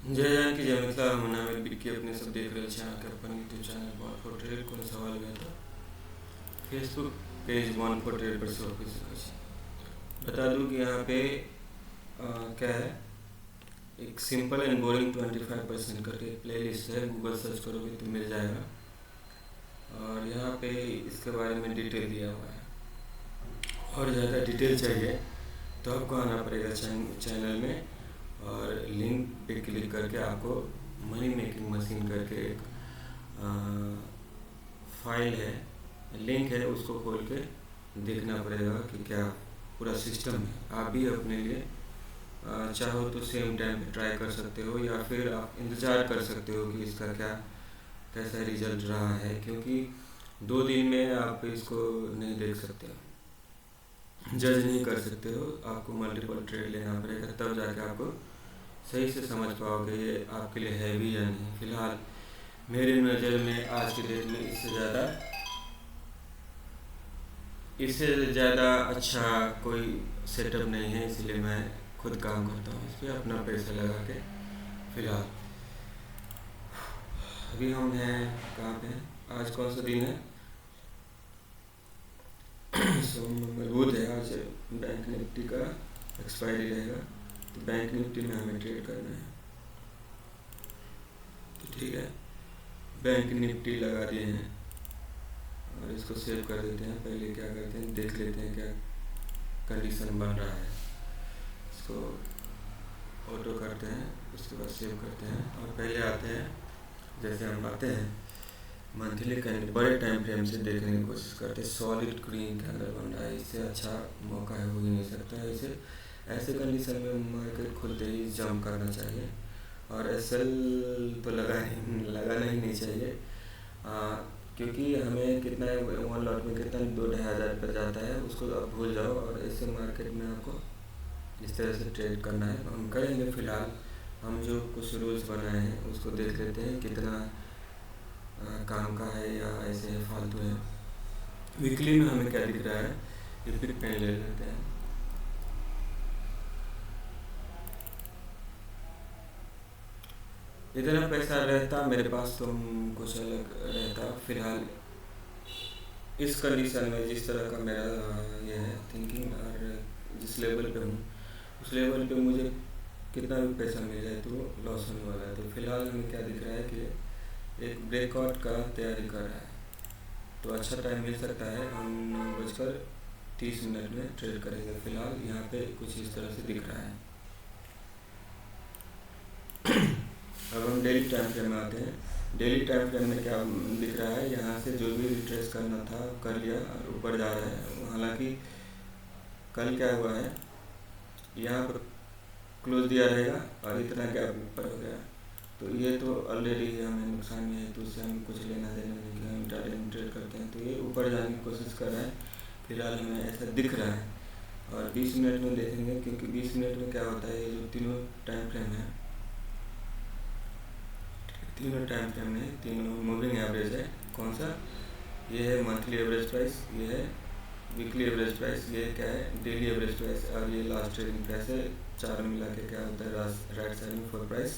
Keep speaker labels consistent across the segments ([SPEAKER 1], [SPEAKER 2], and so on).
[SPEAKER 1] जय जान की जय मिथिला मना में बिक्की अपने सब देख रहे हैं के अपन YouTube channel one four trade को सवाल गया था Facebook page one four trade पर से ऑफिस बता दूं कि यहाँ पे क्या है एक सिंपल एंड बोरिंग 25% करके प्ले लिस्ट है। गूगल सर्च करोगे तो मिल जाएगा और यहाँ पे इसके बारे में डिटेल दिया हुआ है। और ज़्यादा डिटेल चाहिए तो आपको आना पड़ेगा चैनल में और लिंक पे क्लिक करके आपको मनी मेकिंग मशीन करके एक फाइल है, लिंक है, उसको खोल के देखना पड़ेगा कि क्या पूरा सिस्टम है। आप भी अपने लिए चाहो तो सेम टाइम पे ट्राई कर सकते हो या फिर आप इंतज़ार कर सकते हो कि इसका क्या कैसा रिजल्ट रहा है, क्योंकि 2 दिन में आप इसको नहीं देख सकते हो, जज नहीं कर सकते हो। आपको मल्टीपल ट्रेड लेना पड़ेगा तब जाके आपको सही से समझ पाओगे ये आपके लिए है भी या नहीं। फिलहाल मेरी नज़र में आज की डेट में इससे ज़्यादा अच्छा कोई सेटअप नहीं है, इसलिए मैं खुद काम करता हूँ इस पर अपना पैसा लगा के। फिलहाल अभी हम हैं कहाँ पे हैं, आज कौन सा दिन है? सोम मंगल बुध है। आज बैंक निफ्टी का एक्सपायरी रहेगा तो बैंक निफ्टी में हमें ट्रेड करना है। तो ठीक है, बैंक निफ्टी लगा दिए हैं और इसको सेव कर देते हैं। पहले क्या करते हैं देख लेते हैं क्या कंडीशन बन रहा है। इसको ऑटो करते हैं, उसके बाद सेव करते हैं और पहले आते हैं, जैसे हम आते हैं मंथली कैंडल बड़े टाइम फ्रेम से देखने की कोशिश करते हैं। सॉलिड ग्रीन कैंडल बन रहा है, इससे अच्छा मौका है हो ही नहीं सकता है। इसे ऐसे कंडीशन में मार्केट खुलते ही जंप करना चाहिए और एसएल तो लगाना ही नहीं चाहिए, क्योंकि हमें कितना वन लॉट में कितना 2-2.5 हज़ार पर जाता है, उसको आप भूल जाओ। और ऐसे मार्केट में आपको इस तरह से ट्रेड करना है, हम करेंगे। फिलहाल हम जो कुछ रूल्स बनाए हैं उसको देख लेते हैं कितना काम का है या ऐसे फालतू है। वीकली में हमें क्या दिख रहा है, ये पिक पेन ले लेते हैं। इतना पैसा रहता मेरे पास तो कुछ अलग रहता। फिलहाल इस कंडीशन में जिस तरह का मेरा ये है थिंकिंग और जिस लेवल पे हूँ उस लेवल पे मुझे कितना भी पैसा मिल जाए तो लॉस होने वाला है। तो फिलहाल हमें क्या दिख रहा है कि एक ब्रेकआउट का तैयारी कर रहा है, तो अच्छा टाइम मिल सकता है। हम 9:30 में ट्रेड करेंगे। फिलहाल यहाँ पे कुछ इस तरह से दिख रहा है। अब हम डेली टाइम फ्रेम में आते हैं। डेली टाइम फ्रेम में क्या दिख रहा है, यहाँ से जो भी रिट्रेस करना था कर लिया और ऊपर जा रहा है। हालांकि कल क्या हुआ है, यहाँ पर क्लोज दिया रहेगा और इतना गैप ऊपर हो गया, तो ये तो ऑलरेडी हमें नुकसान में है, तो उससे हमें कुछ लेना देना नहीं कि हम इंट्राडे में ट्रेड करते हैं। तो ये ऊपर जाने की कोशिश कर रहा है, फिलहाल हमें ऐसा दिख रहा है। और 20 मिनट में देखेंगे, क्योंकि 20 मिनट में क्या होता है, ये जो तीनों टाइम फ्रेम है, तीनों टाइम फ्रेम में तीनों मूविंग एवरेज है। कौन सा, ये है मंथली एवरेज प्राइस, ये है वीकली एवरेज प्राइस, ये क्या है डेली एवरेज प्राइस और ये लास्ट ट्रेडिंग प्राइस है। चारों मिला के क्या होता है राइट साइड में फॉर प्राइस,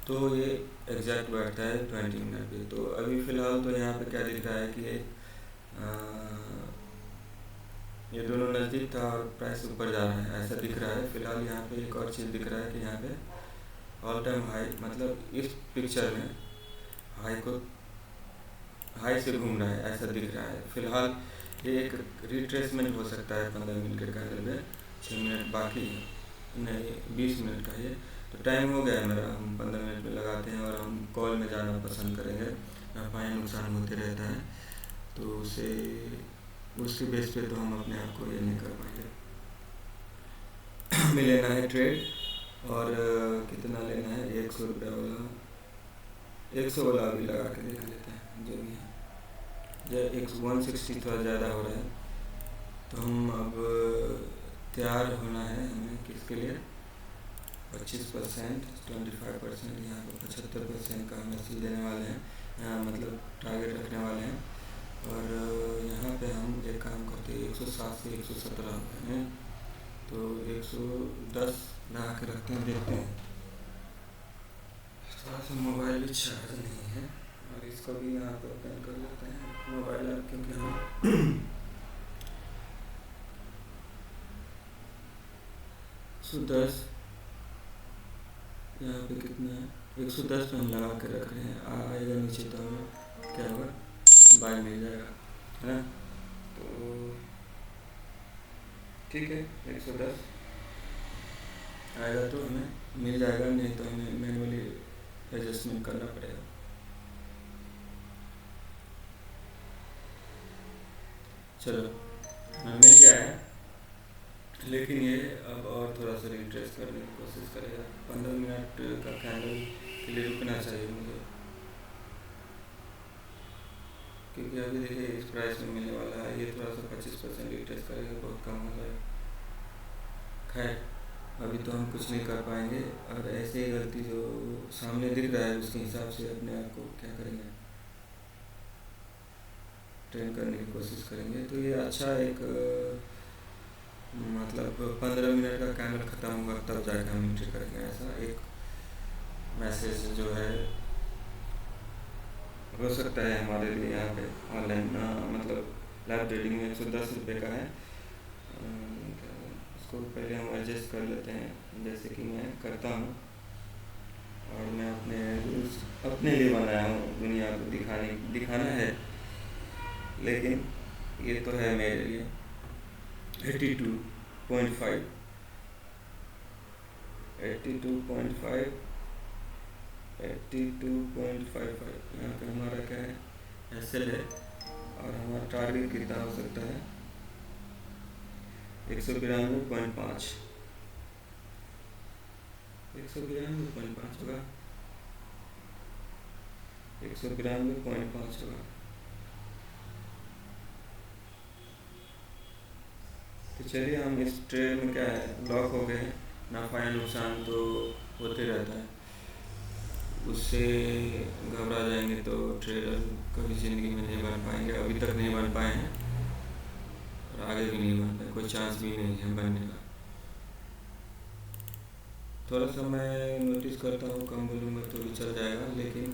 [SPEAKER 1] तो ये एग्जैक्ट बैठता है 20 मिनट पे। तो अभी फ़िलहाल तो यहाँ पे क्या दिख रहा है कि ये दोनों नज़दीक था और प्राइस ऊपर जा रहा है, ऐसा दिख रहा है। फिलहाल यहाँ पे एक और चीज़ दिख रहा है कि यहाँ पे ऑल टाइम हाई, मतलब इस पिक्चर में हाई से घूम रहा है, ऐसा दिख रहा है। फिलहाल ये एक रिट्रेसमेंट हो सकता है 15 मिनट के कैंडल में। 6 मिनट बाकी है, नहीं 20 मिनट का ये तो टाइम हो गया है मेरा। हम 15 मिनट में लगाते हैं और हम कॉल में जाना पसंद करेंगे। नफा नुकसान होते रहता है, तो उसके बेस पे तो हम अपने आप को ये नहीं कर पाएंगे। हमें लेना है ट्रेड और कितना लेना है, 100 रुपये वाला, 100 वाला अभी लगा के देख लेते हैं जो भी है। जब 160 थोड़ा ज़्यादा हो रहा है, तो हम अब तैयार होना है हमें किसके लिए, 25%, 25%, यहाँ पर 75% का हम नसीब देने वाले हैं, मतलब टारगेट रखने वाले हैं। और यहाँ पे हम एक काम करते हैं, 107 से 117 हैं, तो 110 लगा के रखते हैं, देखते हैं थोड़ा सा मोबाइल भी चार्ज नहीं है और इसको भी यहाँ पर ओपन कर लेते हैं मोबाइल ऐप, क्योंकि हम 110 यहाँ पे कितना है 110 पे हम लगा के रख रहे हैं, आएगा नीचे तो हमें क्या होगा, बाय मिल जाएगा, है ना। तो ठीक है, 110 आएगा तो हमें मिल जाएगा, नहीं तो हमें मैनुअली एडजस्टमेंट करना पड़ेगा। चलो हमें मिल गया है, लेकिन ये अब और थोड़ा सा रिट्रेस करने की कोशिश करेगा। 15 मिनट का कैंडल के लिए रुकना चाहिए मुझे, क्योंकि अभी देखिए इस प्राइस में मिलने वाला है, ये थोड़ा सा 25% रिट्रेस करेगा, बहुत कम हो जाएगा। खैर अभी तो हम कुछ नहीं कर पाएंगे, और ऐसे ही गलती जो सामने दिख रहा है उसके हिसाब से अपने आप को क्या करेंगे, ट्रेन करने की कोशिश करेंगे। तो ये अच्छा एक मतलब 15 मिनट का कैंडल ख़त्म होगा तब जाकर हम एंट्री करेंगे, ऐसा एक मैसेज जो है हो सकता है हमारे लिए यहाँ पे ऑनलाइन, मतलब लाइव ट्रेडिंग में 110 रुपये का है। इसको पहले हम एडजस्ट कर लेते हैं, जैसे कि मैं करता हूँ, और मैं अपने लिए बनाया हूँ, दुनिया को दिखाना है, लेकिन ये तो है मेरे लिए 82.5 82.55 यहाँ पे हमारा क्या है, एसएल है, और हमारा टारगेट कितना हो सकता है 192.5 होगा, 192.5 होगा। तो चलिए हम इस ट्रेड में क्या है, लॉक हो गए, नफ़ा या नुकसान तो होते रहता है, उससे घबरा जाएंगे तो ट्रेडर कभी ज़िंदगी में नहीं बन पाएंगे, अभी तक नहीं बन पाए हैं और आगे भी नहीं बन पाए, कोई चांस भी नहीं है बनने का। थोड़ा सा मैं नोटिस करता हूँ, कम बोलूँगा तो भी चल जाएगा, लेकिन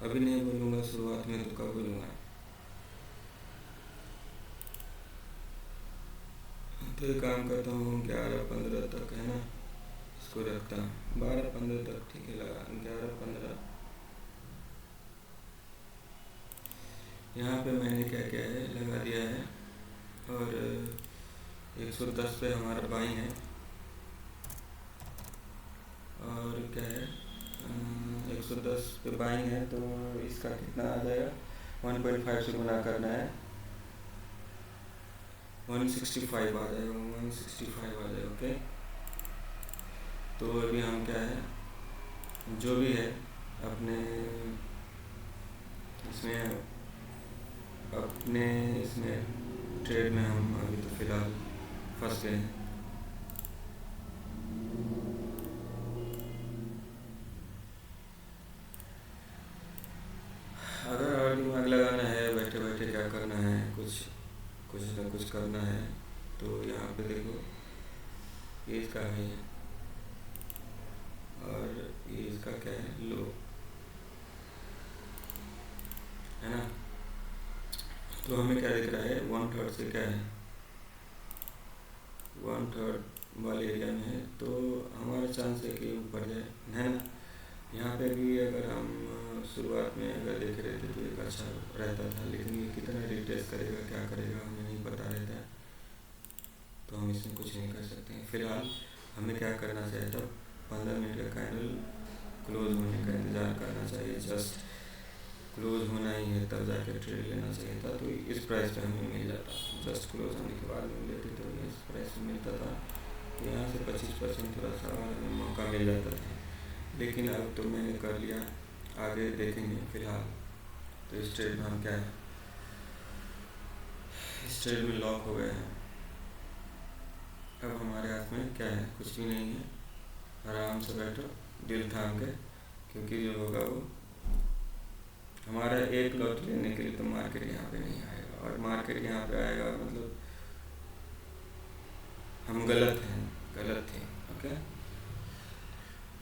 [SPEAKER 1] अभी नहीं बोलूँगा शुरुआत में, तो कब बोलूँगा। तो एक काम करता हूँ 11-15 तक, है ना, इसको रखता हूँ 12-15 तक, ठीक है, लगा 11-15। यहाँ पे मैंने क्या क्या है लगा दिया है, और 110 पे हमारा बाई है, और क्या है 110 पे बाई है, तो इसका कितना आ जाएगा, 1.5 से गुना करना है, 165 आ जाएगा, 165 आ जाएगा, ओके। तो अभी हम क्या है, जो भी है अपने इसमें ट्रेड में हम अभी तो फ़िलहाल फंस गए हैं। अगर और दिमाग लगाना है, बैठे बैठे क्या करना है, कुछ ना कुछ करना है, तो यहाँ पे देखो ये इसका है, और ये इसका क्या है, लो, है ना। तो हमें क्या दिख रहा है, 1/3 से क्या है, 1/3 वाले एरिया में है, तो हमारा चांस है कि ऊपर जाए, है ना। यहाँ पे भी अगर हम शुरुआत में अगर देख रहे थे तो एक अच्छा रहता था, लेकिन ये कितना रिट्रेस करेगा, क्या करेगा, हमें नहीं पता रहता है, तो हम इसमें कुछ नहीं कर सकते हैं। फिलहाल हमें क्या करना चाहिए, तब 15 मिनट का कैंडल क्लोज होने का इंतज़ार करना चाहिए, जस्ट क्लोज होना ही है तब जाकर ट्रेड लेना चाहिए था, तो इस प्राइस पे हमें मिल जाता, जस्ट क्लोज होने के बाद मिल लेते तो इस प्राइस में मिलता था, तो यहाँ से 25% थोड़ा सा मौका मिल जाता था, लेकिन अब तो मैंने कर लिया, आगे देखेंगे। फिलहाल तो इस ट्रेड में हम क्या है, इस ट्रेड में लॉक हो गए हैं, अब हमारे हाथ में क्या है, कुछ भी नहीं है, आराम से बैठो दिल थाम के, क्योंकि जो होगा वो हमारा एक लॉट लेने के लिए तो मार्केट यहाँ पे नहीं आएगा, और मार्केट यहाँ पे आएगा मतलब हम गलत थे, ओके।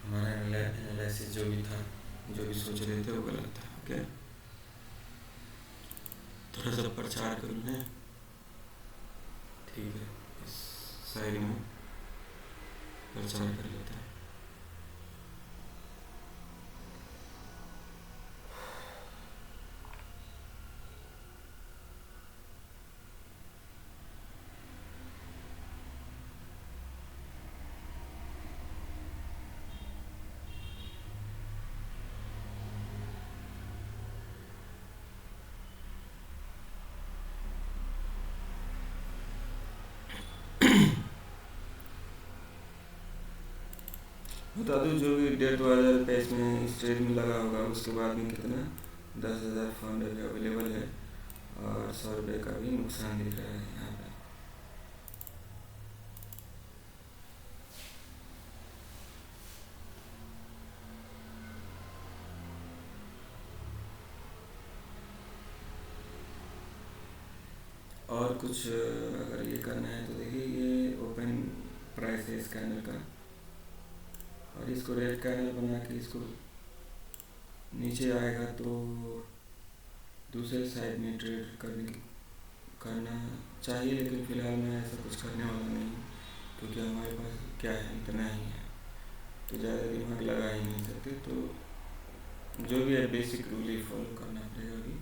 [SPEAKER 1] हमारा एनालिसिस जो भी था, जो भी सोच रहे थे वो गलत था। ओके, थोड़ा सा प्रचार कर लें, ठीक है, इस शायरी में प्रचार कर लेते हैं। बता दूँ जो भी 1,500 पे इसमें स्टेज में लगा होगा, उसके बाद में कितना 10,000 फंड अभी अवेलेबल है और 100 रुपये का भी नुकसान दिख रहा है यहाँ पे। और कुछ अगर ये करना है तो देखिए, ये ओपन प्राइस है इस कैंडल का, और इसको रेड कैंडल बना के इसको नीचे आएगा तो दूसरे साइड में ट्रेड करना चाहिए, लेकिन फ़िलहाल मैं ऐसा कुछ करने वाला नहीं, क्योंकि हमारे पास क्या है, इतना ही है, तो ज़्यादा दिमाग लगा ही नहीं सकते। तो जो भी है बेसिक रूल ही फॉलो करना पड़ेगा। अभी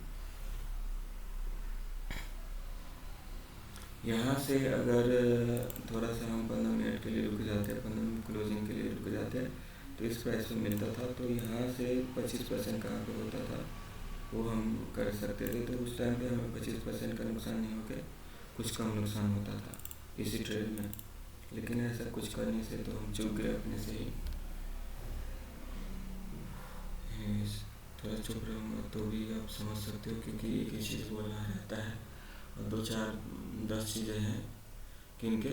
[SPEAKER 1] यहाँ से अगर थोड़ा सा हम 15 मिनट के लिए रुक जाते हैं, 15 मिनट क्लोजिंग के लिए रुक जाते हैं, तो इस प्राइस पे मिलता था, तो यहाँ से 25% कहाँ पे होता था वो हम कर सकते थे, तो उस टाइम पे हमें 25% का नुकसान नहीं होकर कुछ कम नुकसान होता था इसी ट्रेड में। लेकिन ऐसा कुछ करने से तो हम चूक गए अपने से ही। थोड़ा चुप रहूँगा तो भी आप समझ सकते हो, क्योंकि एक ही चीज़ बोलना रहता है और 2-4-10 चीज़ें हैं किनके,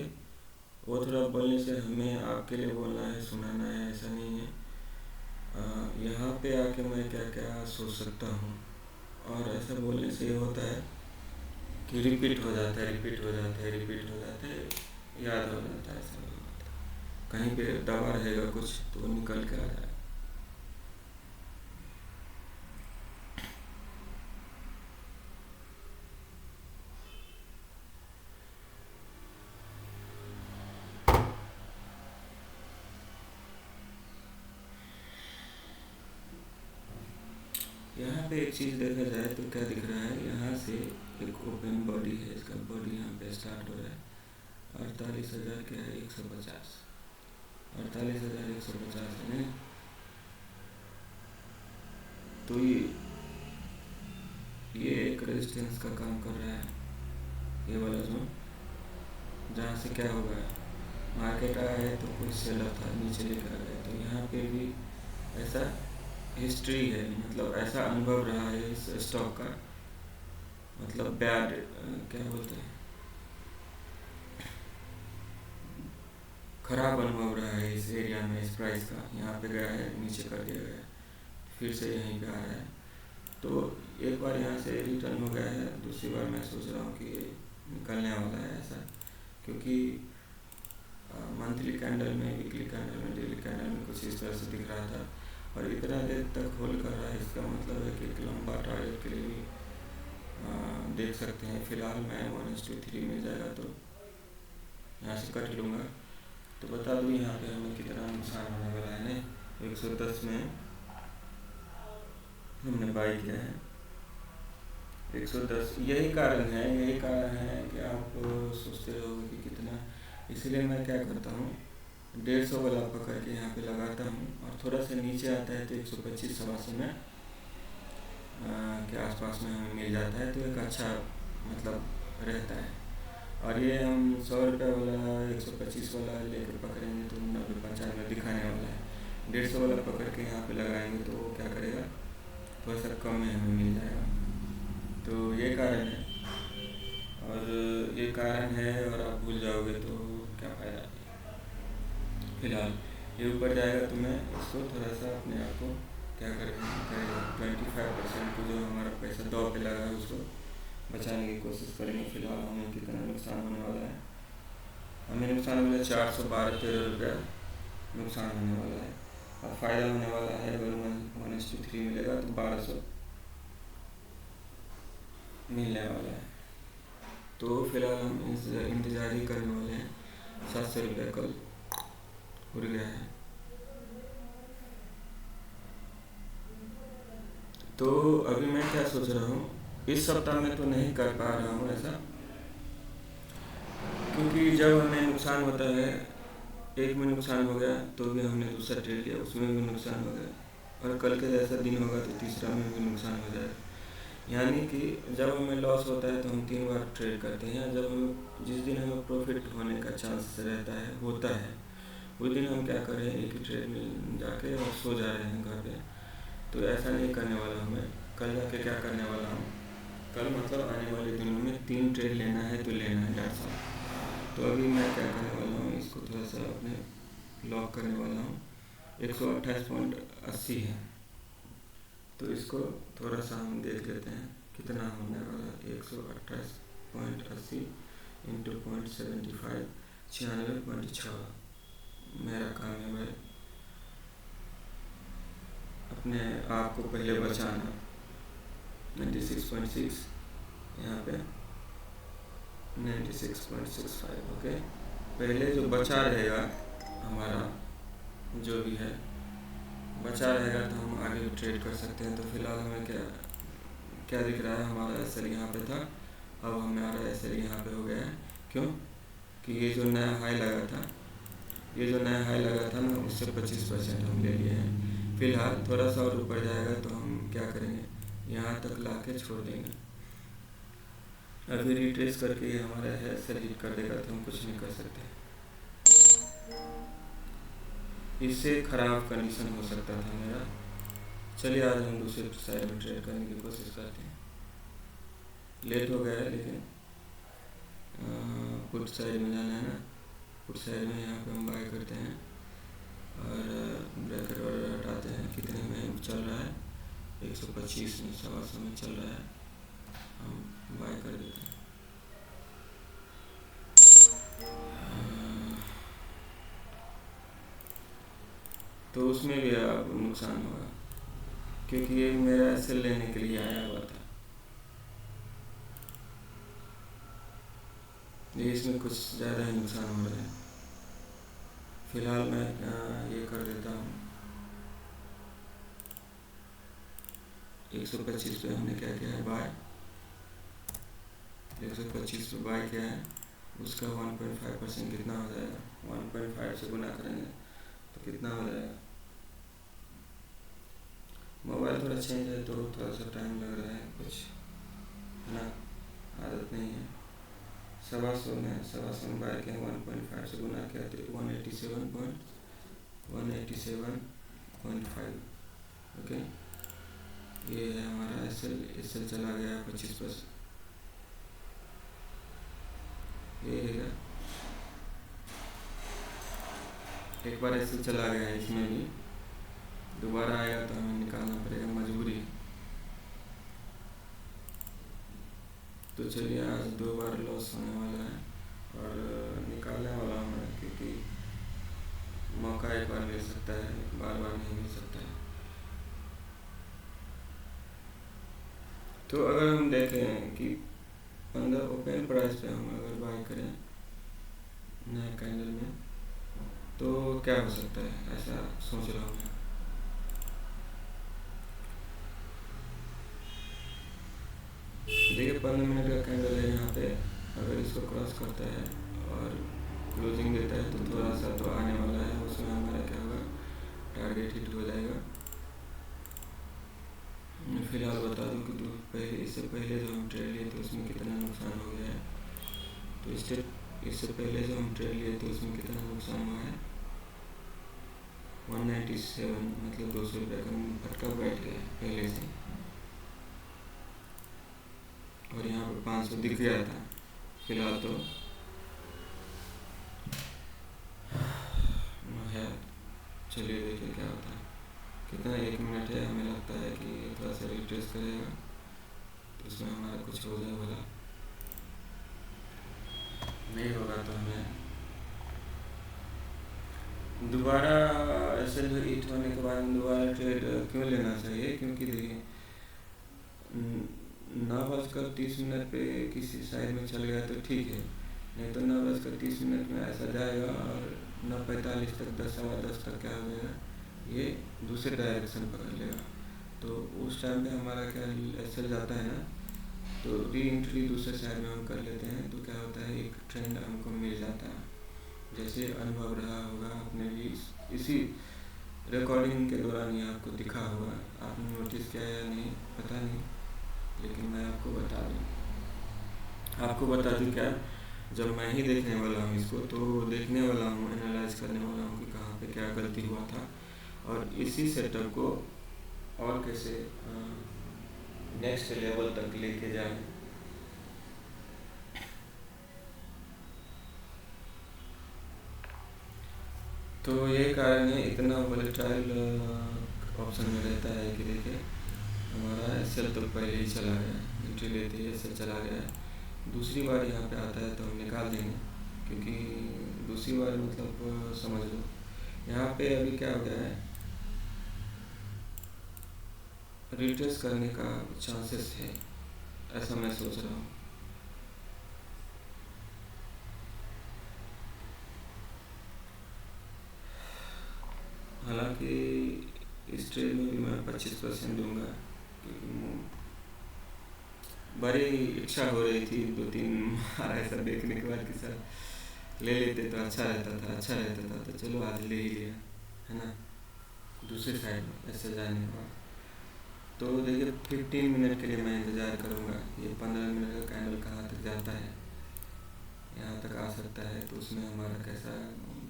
[SPEAKER 1] वो थोड़ा बोलने से हमें आपके लिए बोलना है, सुनाना है, ऐसा नहीं है। यहाँ पे आके मैं क्या क्या सोच सकता हूँ, और ऐसा बोलने से ये होता है कि रिपीट हो जाता है, रिपीट हो जाता है, रिपीट हो जाता है, याद हो जाता है, ऐसा नहीं होता। कहीं पे दबा रहेगा कुछ तो वो निकल के आ जाए। यहाँ पे एक चीज़ देखा जाए तो क्या दिख रहा है, यहाँ से एक ओपन बॉडी है, इसका बॉडी यहाँ पे स्टार्ट हो रहा है 48,000 क्या है 150, 48,150 है ना। तो ये एक रेजिस्टेंस का काम कर रहा है, ये वाला जोन, जहाँ से क्या होगा, मार्केट आया है तो कोई सेलर था नीचे लेकर गया, तो यहाँ पे भी ऐसा हिस्ट्री है, मतलब ऐसा अनुभव रहा है इस स्टॉक का, मतलब बैड क्या बोलते हैं, खराब अनुभव रहा है इस एरिया में, इस प्राइस का। यहाँ पे गया है, नीचे कर दिया गया है, फिर से यहीं पे आया है, तो एक बार यहाँ से रिटर्न हो गया है, दूसरी बार मैं सोच रहा हूँ कि निकलने वाला है ऐसा, क्योंकि मंथली कैंडल में, वीकली कैंडल में, डेली कैंडल में कुछ इस तरह से दिख रहा था, और इतना देर तक होल्ड कर रहा है, इसका मतलब है कि एक लंबा टारगेट के लिए भी देख सकते हैं। फिलहाल मैं 1:3 मिल जाएगा तो यहाँ से कट लूँगा। तो बता दूँ यहाँ पे हमें कितना नुकसान होने वाला है ना, 110 में हमने बाई किया है, 110। यही कारण है कि आप सोचते रहोगे कि कितना, इसलिए मैं क्या करता हूँ, 150 वाला पकड़ के यहाँ पे लगाता हूँ, और थोड़ा सा नीचे आता है तो 125-125 में के आसपास में हमें मिल जाता है, तो एक अच्छा मतलब रहता है। और ये हम 100 रुपये वाला 125 वाला लेकर पकड़ेंगे तो 90-95 दिखाने वाला है, 150 वाला पकड़ के यहाँ पे लगाएंगे तो वो क्या करेगा, थोड़ा सा कम में हमें मिल जाएगा। तो ये कारण है, और ये कारण है, और आप भूल जाओगे तो क्या फ़ायदा। फिलहाल ये ऊपर जाएगा तो मैं इसको थोड़ा सा अपने आप को क्या करेगा, 25% को जो हमारा पैसा दौ पे लगा है उसको बचाने की कोशिश करेंगे। फिलहाल हमें कितना नुकसान होने वाला है, हमें नुकसान मिला 412-13 रुपया नुकसान होने वाला है, फ़ायदा होने वाला है। अगर 1:3 मिलेगा तो 1200 मिलने वाला है। तो फिलहाल हम इंतज़ार ही करने वाले हैं। 700 रुपये कल उड़ गया है। तो अभी मैं क्या सोच रहा हूँ, इस सप्ताह में तो नहीं कर पा रहा हूँ ऐसा, क्योंकि जब हमें नुकसान होता है, एक में नुकसान हो गया तो भी हमने दूसरा ट्रेड लिया, उसमें भी नुकसान हो गया, और कल के जैसा दिन होगा तो तीसरा में भी नुकसान हो जाएगा। यानी कि जब हमें लॉस होता है तो हम 3 बार ट्रेड करते हैं। जब हमें जिस दिन हमें प्रॉफिट होने का चांस रहता है, होता है, उस दिन हम क्या करें, एक ही ट्रेड में जाके और सो जा रहे हैं घर पे। तो ऐसा नहीं करने वाला हूँ मैं। कल जाके क्या करने वाला हूँ, कल मतलब आने वाले दिनों में 3 ट्रेड लेना है तो लेना है 150। तो अभी मैं क्या करने वाला हूँ, इसको थोड़ा सा अपने लॉक करने वाला हूँ। 128.80 है, तो इसको थोड़ा सा हम देख लेते हैं कितना होने वाला है। 128.80 इंटू 0.75, 96.6 मेरा काम है भाई। अपने आप को पहले बचाना। 96.6 यहाँ पे 96.65। ओके, पहले जो बचा रहेगा हमारा, जो भी है बचा रहेगा, तो हम आगे भी ट्रेड कर सकते हैं। तो फिलहाल हमें क्या क्या दिख रहा है, हमारा एस एल यहाँ पे था, अब हमारा एस एल यहाँ पे हो गया है। क्यों कि ये जो नया हाई लगा था, ये जो नया हाई लगा था ना, उससे 25% हम ले लिए हैं। फिलहाल थोड़ा सा और ऊपर जाएगा तो हम क्या करेंगे, यहाँ तक ला के छोड़ देंगे। अभी रिट्रेस करके ये हमारा एस एल हिट कर देगा तो हम कुछ नहीं कर सकते। इससे ख़राब कंडीशन हो सकता था मेरा। चलिए आज हम दूसरे साइड में ट्रेड करने की कोशिश करते हैं। लेट हो गया है लेकिन पुट साइड में जाना है ना, पुट साइड में यहाँ पे हम बाय करते हैं और ब्रैकेट ऑर्डर हटाते हैं। कितने में चल रहा है, 125 में, 125 में चल रहा है, हम बाय कर देते हैं। तो उसमें भी अब नुकसान होगा, क्योंकि ये मेरा एस एल लेने के लिए आया हुआ था। ये इसमें कुछ ज़्यादा ही नुकसान हो रहा है। फिलहाल मैं ये कर देता हूँ। 125 पे हमने क्या किया है, बाय। 125 पे बाय किया है, उसका 1.5% कितना हो जाएगा, 1.5 से गुना करेंगे तो कितना हो जाएगा। मोबाइल थोड़ा चेंज है तो थोड़ा सा टाइम लग रहा है, कुछ ना आदत नहीं है। 125 में बाय किया, 1.5 से गुना किया तो 187.5। ओके, ये है हमारा एस एल चला गया 25%। ये है, एक बार एस एल चला गया है, इसमें भी दोबारा आएगा तो हमें निकालना पड़ेगा, मजबूरी। तो चलिए आज 2 बार लॉस होने वाला है और निकालने वाला हूँ मैं, क्योंकि मौका एक बार मिल सकता है, बार बार नहीं मिल सकता है। तो अगर हम देखें कि अंदर ओपन प्राइस पे हम अगर बाय करें नए कैंडल में, तो क्या हो सकता है, ऐसा सोच रहा हूँ मैं। देखिए 15 मिनट का कैंडल है यहाँ पे, अगर इसको क्रॉस करता है और क्लोजिंग देता है तो थोड़ा सा तो आने वाला है, उसमें हमारा क्या होगा, टारगेट हिट हो जाएगा। फिलहाल बता दूं कि इससे पहले जो हम ट्रेड लिए थे उसमें कितना नुकसान हो गया है। तो इससे पहले जो हम ट्रेड लिए थे उसमें कितना नुकसान हुआ है, 197, मतलब 200 रुपये का फटका बैठ गया पहले से, और यहाँ पर 500 दिख गया था। फिलहाल तो है, चलिए देखिए क्या होता है। कितना 1 मिनट है, हमें लगता है कि थोड़ा सा रिट्रेस करेगा तो उसमें हमारा कुछ हो जाए भला, नहीं होगा तो हमें दोबारा ऐसे जो हिट होने के बाद दोबारा ट्रेड क्यों लेना चाहिए, क्योंकि देखिए 9:30 पे किसी साइड में चल गया तो ठीक है, नहीं तो 9:30 में ऐसा जाएगा और 9:45 तक 10, 10:15 तक क्या हो जाएगा, ये दूसरे डायरेक्शन पकड़ लेगा। तो उस टाइम पे हमारा क्या ऐसे जाता है ना, तो री एंट्री दूसरे साइड में हम कर लेते हैं, तो क्या होता है एक ट्रेंड हमको मिल जाता है। जैसे अनुभव रहा होगा आपने भी, इसी रिकॉर्डिंग के दौरान ही आपको दिखा होगा, आपने नोटिस किया या नहीं पता नहीं, लेकिन मैं आपको बता दूं क्या, जब मैं ही देखने वाला हूँ इसको, तो देखने वाला हूँ, एनालाइज करने वाला हूँ कि कहाँ पे क्या गलती हुआ था और इसी सेटअप को और कैसे नेक्स्ट लेवल तक लेके जाए। तो ये कारण है इतना वोलेटाइल ऑप्शन में रहता है कि देखिए हमारा एसएल तो पहले ही चला गया, एंट्री लेते ही एसएल चला गया है, दूसरी बार यहाँ पे आता है तो हम निकाल देंगे, क्योंकि दूसरी बार मतलब समझ लो यहाँ पे अभी क्या हो गया है, रिट्रेस करने का चांसेस है, ऐसा मैं सोच रहा हूँ। हालांकि इस ट्रेड में भी मैं 25% दूंगा, क्योंकि बड़ी इच्छा हो रही थी 2-3 बार ऐसा देखने के बाद कि सर ले लेते तो अच्छा रहता था, तो चलो आज ले ही लिया, है ना, दूसरी साइड में ऐसे जाने के बाद। तो देखिए 15 मिनट के लिए मैं इंतज़ार करूँगा, ये 15 मिनट का कैंडल कहाँ तक जाता है, यहाँ तक आ सकता है, तो उसमें हमारा कैसा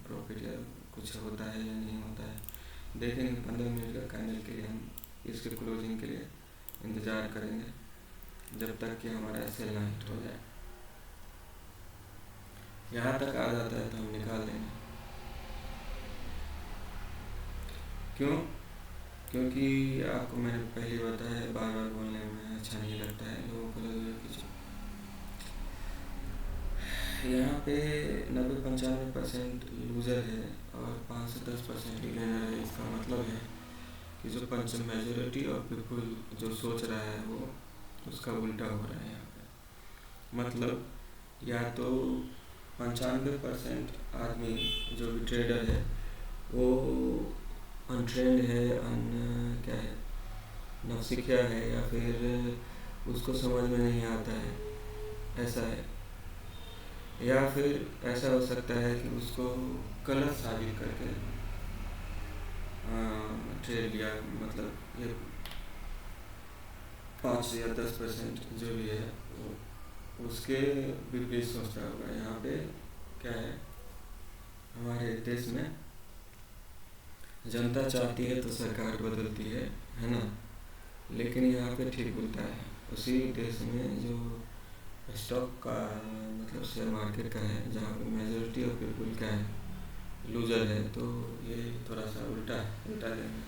[SPEAKER 1] प्रॉफिट या कुछ होता है या नहीं होता है देखेंगे। 15 मिनट का कैंडल के लिए हम इसके क्लोजिंग के लिए इंतज़ार करेंगे, जब तक कि हमारा सेल ना हिट हो जाए। यहाँ तक आ जाता है तो हम निकाल देंगे। क्यों? क्योंकि आपको मैंने पहले ही बताया, बार बार बोलने में अच्छा नहीं लगता है, लोगों को लगेगा कि यहाँ पे 90-95% लूज़र है और 5 से 10% ही गेनर है। इसका मतलब है कि जो पंच मेजोरिटी ऑफ पीपल जो सोच रहा है वो उसका उल्टा हो रहा है यहाँ पे। मतलब या तो 95% आदमी जो भी ट्रेडर है वो अनट्रेंड है, क्या है, नौसिखिया है, या फिर उसको समझ में नहीं आता है, ऐसा है। या फिर ऐसा हो सकता है कि उसको गलत साबित करके ट्रेड लिया, मतलब ये 5 या 10% जो भी है वो उसके विपरीत सोचता होगा। यहाँ पे क्या है, हमारे देश में जनता चाहती है तो सरकार बदलती है ना, लेकिन यहाँ पे ठीक उल्टा है। उसी देश में जो स्टॉक का मतलब शेयर मार्केट का है, जहाँ पे मेजोरिटी ऑफ पीपल क्या है, लूजर है, तो ये थोड़ा सा उल्टा लेना,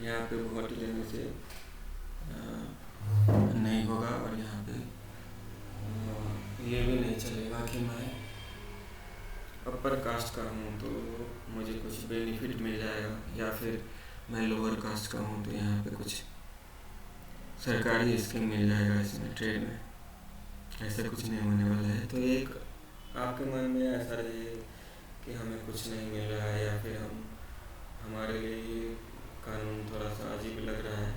[SPEAKER 1] यहाँ पे वोट लेने से नहीं होगा। और यहाँ पे ये भी नहीं चलेगा कि मैं अपर कास्ट का हूँ तो मुझे कुछ बेनिफिट मिल जाएगा, या फिर मैं लोअर कास्ट का हूँ तो यहाँ पे कुछ सरकारी स्कीम मिल जाएगा इसमें ट्रेड में। ऐसा कुछ नहीं होने वाला है। तो एक आपके मन में ऐसा रहे कि हमें कुछ नहीं मिल रहा है, या फिर हमारे लिए ये कानून थोड़ा सा अजीब लग रहा है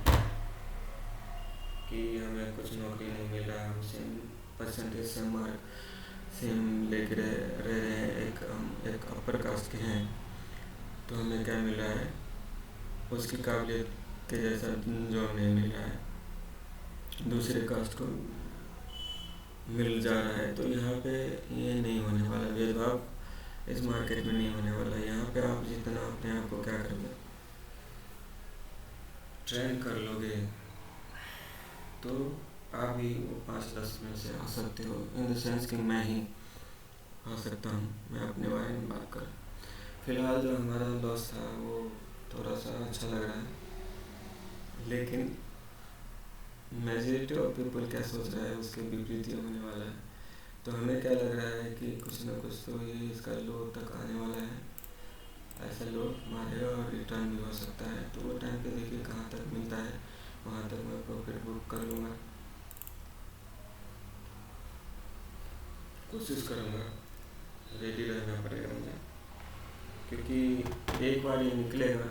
[SPEAKER 1] कि हमें कुछ नौकरी नहीं मिल रहा, हम सेम परसेंटेज सेम लेके रह रहे हैं, एक अपर कास्ट के हैं, तो हमें क्या मिल रहा है, उसकी काबिलियत के जैसा जॉब नहीं मिल रहा है, दूसरे कास्ट को मिल जा रहा है। तो यहाँ पे ये नहीं होने वाला, भेदभाव इस मार्केट में नहीं होने वाला। यहाँ पे आप जितना अपने आप को क्या करोगे, ट्रेन कर लोगे, तो आप भी वो 5-10 में से आ सकते हो, इन द सेंस कि मैं ही आ सकता हूँ। मैं अपने बारे में बात कर, फिलहाल जो हमारा लॉस था वो थोड़ा सा अच्छा लग रहा है, लेकिन मेजॉरिटी ऑफ पीपल क्या सोच रहा है उसके विपरीत ही होने वाला है। तो हमें क्या लग रहा है कि कुछ ना कुछ तो ये इसका लो तक आने वाला है, ऐसा लोड मारेगा और रिटर्न भी हो सकता है। तो वो टाइम पे देखिए कहाँ तक मिलता है, वहाँ तक मैं प्रॉफिट बुक कर लूँगा, कोशिश करूँगा। रेडी रहना पड़ेगा मुझे, क्योंकि एक बार ये निकलेगा,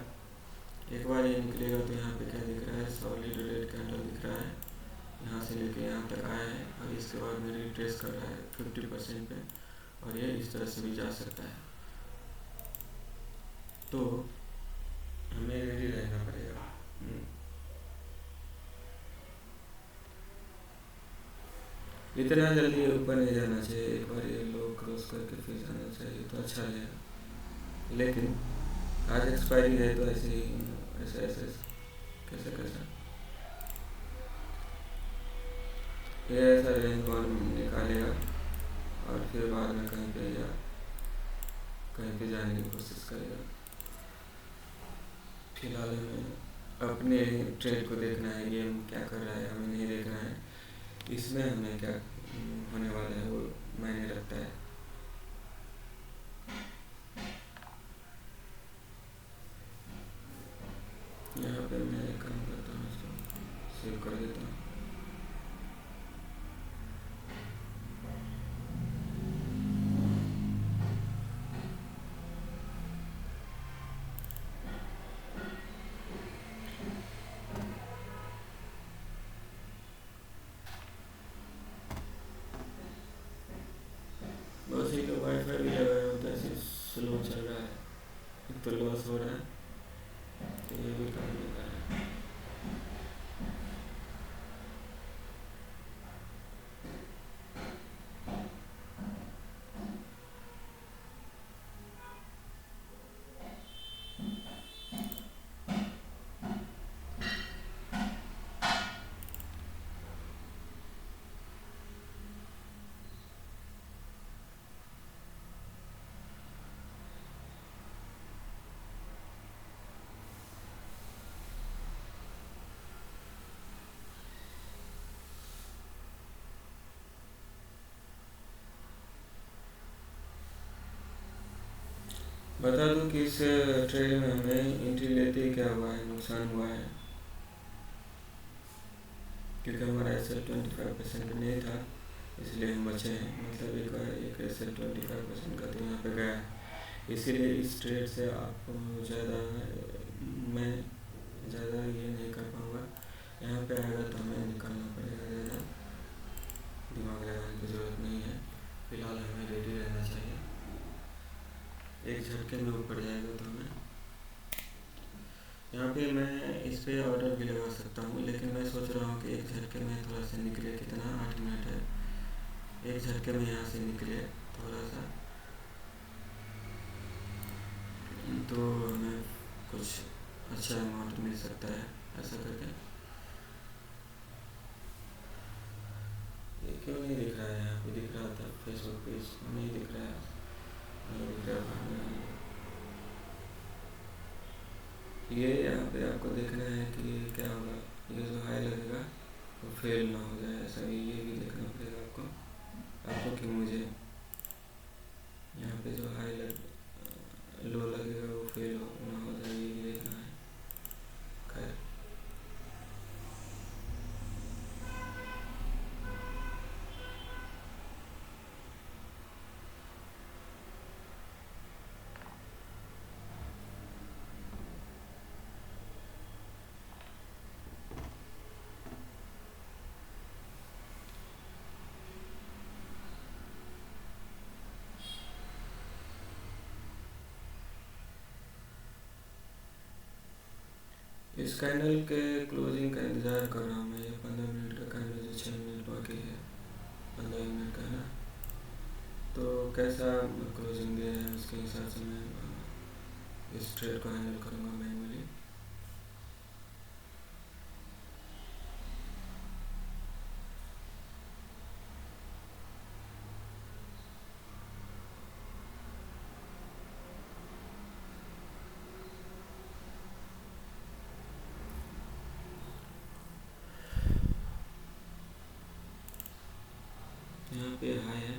[SPEAKER 1] एक बार ये निकलेगा तो यहाँ पे क्या दिख रहा है, सॉलिड रेड कैंडल दिख रहा है, यहाँ से लेके यहाँ तक आया है और इसके बाद में रिट्रेस कर रहा है 50% पे, और ये इस तरह से भी जा सकता है। तो हमें रेडी रहना पड़ेगा। इतना जल्दी ऊपर नहीं जाना चाहिए, एक बार ये लो क्रॉस करके फिर जाना चाहिए तो अच्छा रहेगा। लेकिन आज एक्सपायरी है तो ऐसे ही, ऐसे ऐसे कैसे कैसे ये ऐसा रेंज बाउंड निकालेगा और फिर बाद में कहीं पे जाने की कोशिश करेगा। फिलहाल हमें अपने ट्रेड को देखना है, गेम क्या कर रहा है हमें नहीं देखना है, इसमें हमें क्या होने वाला है वो मायने रखता है। यहाँ पे मैं एक काम करता हूँ, इसको सेव कर देता हूँ। बस ये तो वाईफाई भी लगाया होता है, ऐसे स्लो चल रहा है, एक तो लॉस हो रहा है, तो ये भी काम नहीं कर रहा है। बता दूं कि इस ट्रेड में हमें एंट्री लेते ही क्या हुआ है, नुकसान हुआ है, क्योंकि हमारा एसेट 25% नहीं था, इसलिए हम बचे हैं। मतलब एक एसेट 25% का तो यहाँ पे गया है। इसीलिए इस ट्रेड से आपको ज़्यादा मैं ज़्यादा ये नहीं कर पाऊँगा। यहाँ पे आएगा तो हमें निकलना पड़ेगा, ज़्यादा दिमाग लगाने की ज़रूरत नहीं है। फिलहाल हमें रेडी रहना चाहिए, एक झटके में ऊपर जाएगा तो हमें यहाँ पे मैं इस पर ऑर्डर भी लगा सकता हूँ, लेकिन मैं सोच रहा हूँ कि एक झटके में थोड़ा सा निकले, कितना 8 मिनट है, एक झटके में यहाँ से निकले थोड़ा सा, तो हमें कुछ अच्छा अमाउंट मिल सकता है ऐसा करके। ये क्यों नहीं दिख रहा है, यहाँ पे दिख रहा था फेसबुक पेज, नहीं दिख रहा है, नहीं दिख रहा है। ये यहाँ पे आपको देखना है कि क्या होगा, ये जो हाई लगेगा वो फेल ना हो जाए, ऐसा ये भी देखना पड़ेगा आपको कि मुझे यहाँ पे जो हाई लो लगेगा वो फेल ना हो जाए, ये भी देखना है। खैर इस कैंडल के क्लोजिंग का इंतज़ार कर रहा हूँ मैं, ये 15 मिनट का कैंडल जो 6 मिनट बाकी है, 15 मिनट का है ना, तो कैसा क्लोजिंग दे रहे हैं उसके हिसाब से मैं इस ट्रेड को हैंडल करूँगा मैनुअली। यहाँ पे हाई है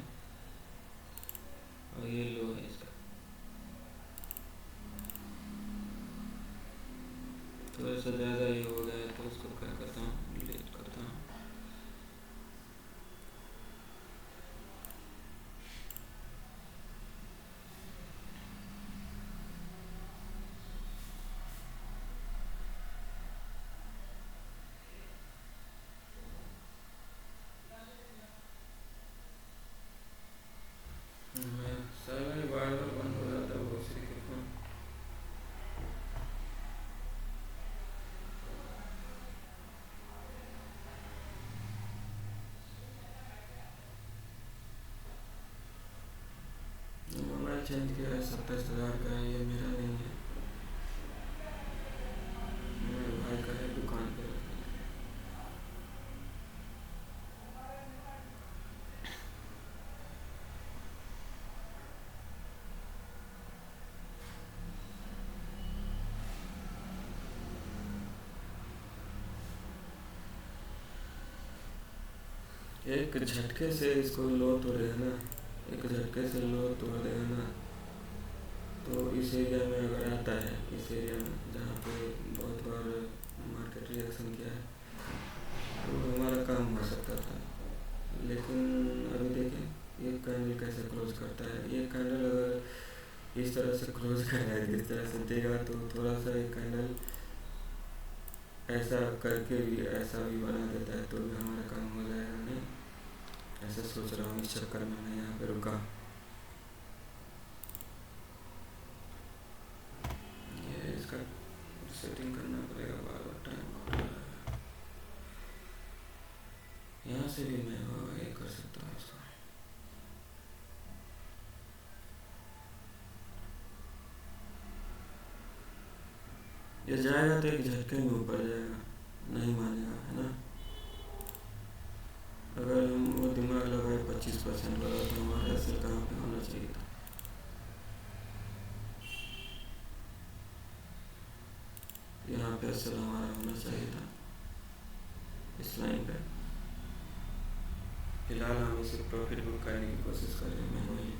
[SPEAKER 1] और ये लो है इसका, थोड़ा सा ज़्यादा ही हो गया है, तो उसको क्या करता हूँ, डिलीट करता हूँ। मैं सर्वर बार बार बंद हो रहा था बहुत सी के फोन। मोबाइल चेंज किया है, 27,000 का है, ये मेरा नहीं है, मेरे भाई का है, दुकान पे। एक झटके से इसको लो तोड़े है ना, एक झटके से लो तोड़ देगा ना, तो इस एरिया में अगर आता है, इस एरिया में जहाँ पे बहुत बार मार्केट रिएक्शन किया है, तो हमारा काम हो सकता था। लेकिन अभी देखें ये कैंडल कैसे क्लोज करता है। ये कैंडल अगर इस तरह से क्लोज कर रहा है, इस तरह से देगा, तो थोड़ा सा एक कैंडल ऐसा करके भी ऐसा भी बना देता है, तो भी हमारा काम हो जाएगा नहीं। ऐसा सोच रहा हूँ, इस चक्कर में मैं यहाँ पे रुका। ये इसका सेटिंग करना पड़ेगा, बार बार टाइम हो रहा है। यहाँ से भी मैं ये कर सकता हूँ इसको। ये जाएगा तो एक झटके में ऊपर जाएगा, नहीं मानेगा, है ना। अगर हम वो दिमाग लगाए 25% लगा, तो हमारा एसएल कहाँ पे होना चाहिए था। यहाँ पे एसएल हमारा होना चाहिए था, इस लाइन पे। फिलहाल हम इसे प्रॉफिट बुक करने की कोशिश कर रहे हैं मैनुअली,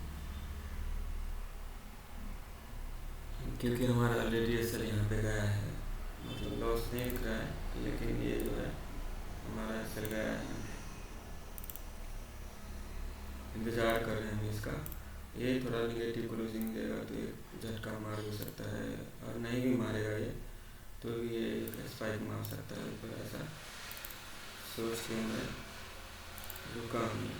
[SPEAKER 1] क्योंकि हमारा ऑलरेडी एसएल यहाँ पे गया है, मतलब लॉस नहीं दिख रहा है, लेकिन ये जो है हमारा एसएल गया है। इंतज़ार कर रहे हैं हम इसका। ये थोड़ा निगेटिव क्लोजिंग देगा तो ये झटका मार भी सकता है, और नहीं भी मारेगा ये तो भी ये स्पाइक मार सकता है ऊपर, ऐसा सोच के मैं रुका हूँ।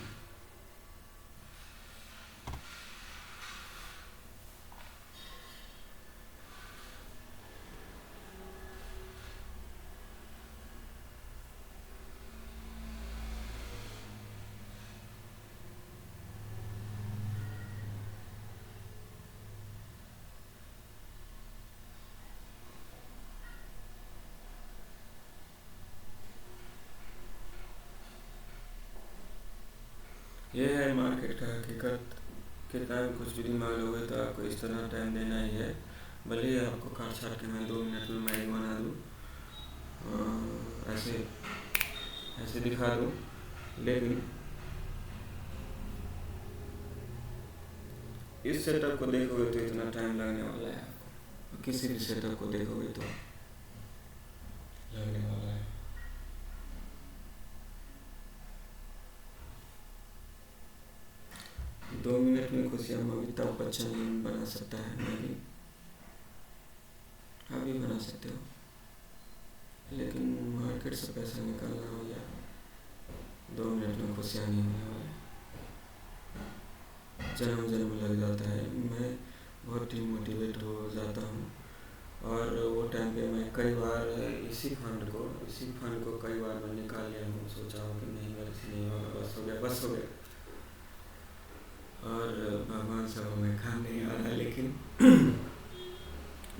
[SPEAKER 1] ये है मार्केट का हकीकत। कितना भी कुछ भी दिमाग लोगे तो आपको इस तरह टाइम देना ही है। भले ही आपको काट छाट के मैं 2 मिनट में मैगी बना दूँ, ऐसे ऐसे दिखा दूँ, लेकिन इस सेटअप को देखोगे तो इतना टाइम लगने वाला है आपको, किसी भी सेटअप को देखोगे तो लगने वाला है। दो मिनट में खुशियाँ अमिताभ बच्चन बना सकता है, मैं भी, आप भी बना सकते हो, लेकिन मार्केट से पैसा निकालना हो या 2 मिनट में खुशियाँ नहीं होने वाले, जन्म जन्म लग जाता है। मैं बहुत डिमोटिवेट हो जाता हूँ, और वो टाइम पे मैं कई बार इसी फंड को कई बार मैं निकाल लिया हूँ, सोचा हूँ कि नहीं मेरे से नहीं होगा, बस हो गया, बस हो गया, और भगवान सब हमें काम नहीं आ रहा, लेकिन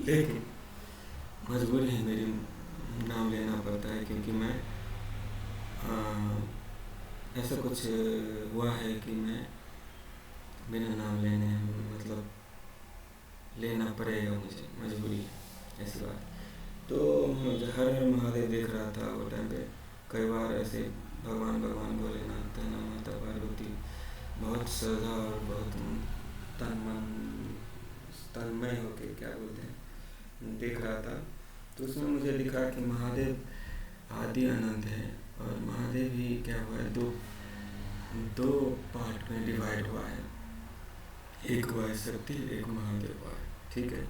[SPEAKER 1] लेकिन मजबूरी है मेरी, नाम लेना पड़ता है, क्योंकि मैं ऐसा कुछ हुआ है कि मैं बिना नाम लेने, मतलब लेना पड़ेगा मुझे, मजबूरी है, ऐसी बात। तो मुझे हर हर महादेव देख रहा था वो टाइम पे, कई बार ऐसे भगवान भगवान भोलेनाथ, ना माता पार्वती, बहुत श्रद्धा और बहुत तन मन तन्मय होके, क्या बोलते हैं, देख रहा था। तो उसमें मुझे दिखा कि महादेव आदि अनंत है, और महादेव ही क्या हुआ है, दो दो पार्ट में डिवाइड हुआ है, एक हुआ है शक्ति, एक महादेव हुआ है। ठीक है,